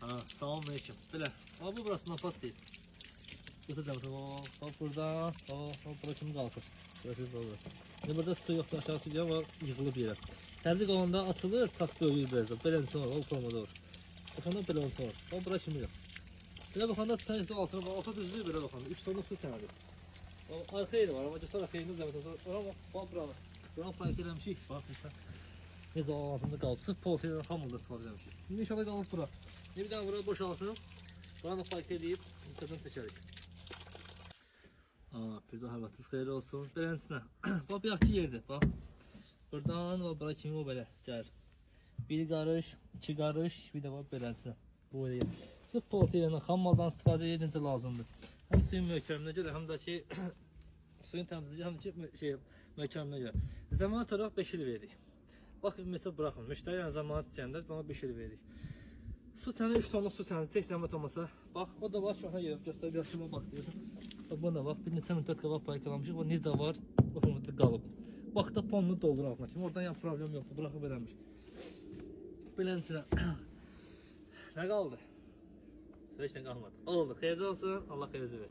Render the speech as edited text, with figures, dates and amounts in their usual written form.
Ha, selamünaleyküm. Böyle. Ama bu burası nafat değil. Tutacağım. Bak burada. Burası kimi qalxır. Burası. Burada su yok, aşağı su var, yığılıb yerə. Təzyiq olanda açılır, çat böyüyür biraz da. Belə insan var, o formada olur. O formada belə insan var. Bak burası kimi yok. Belə baxanda çayın altına bak, ota düzlüyor belə baxanda. 3 tonluq su sənədir. O arxa yeri var, ama göstər arxa yerini zəhmət olsa. Ora bax, bax bura. Buranı park eləmişik. Bax işte. Necə ağzında qalıb. Sırf polisiyyədən hamurda istifadə eləmişik. İndi inşallah qalıb bura. Bir daha buraya boşaltın. Buranı park edib, yukarıdan çəkərik. Bir daha vaxtınız xeyirli olsun. Beləsinə. Bax bir yaxşı yerdir. Bax. Buradan və bura kimi o belə gəlir. Bir qarış, iki qarış, bir də bax beləsinə. Bu elə gəlir. Sırf polisiyyədən hammaldan istifadə edincə lazımdır. Həm suyun möhkəminə görə, həm də ki suyun təmizliyi, həm də ki möhkəminə görə. Zəmanət olaraq 5 il verdik. Bax, ümumiyyətlə buraxın. Müştəri yəni zəmanət istəyəndə bana 5 il verdik. Su sənə 3 tonluq su sənə çək zəhmət olmasa. Bax, o da var ki, ona yerib göstər bir yaxşı bax deyirsən. Bax, buna bax, bir neçə müddət qabaq paykalamışıq. Bax, necə var, o formada qalıb. Bax da tonunu doldur altına kimi. Oradan yəni problem yoxdur. Buraxıb eləmiş. Beləncə nə qaldı? Heç nə qalmadı. Oldu. Xeyirli olsun. Allah xeyirli versin.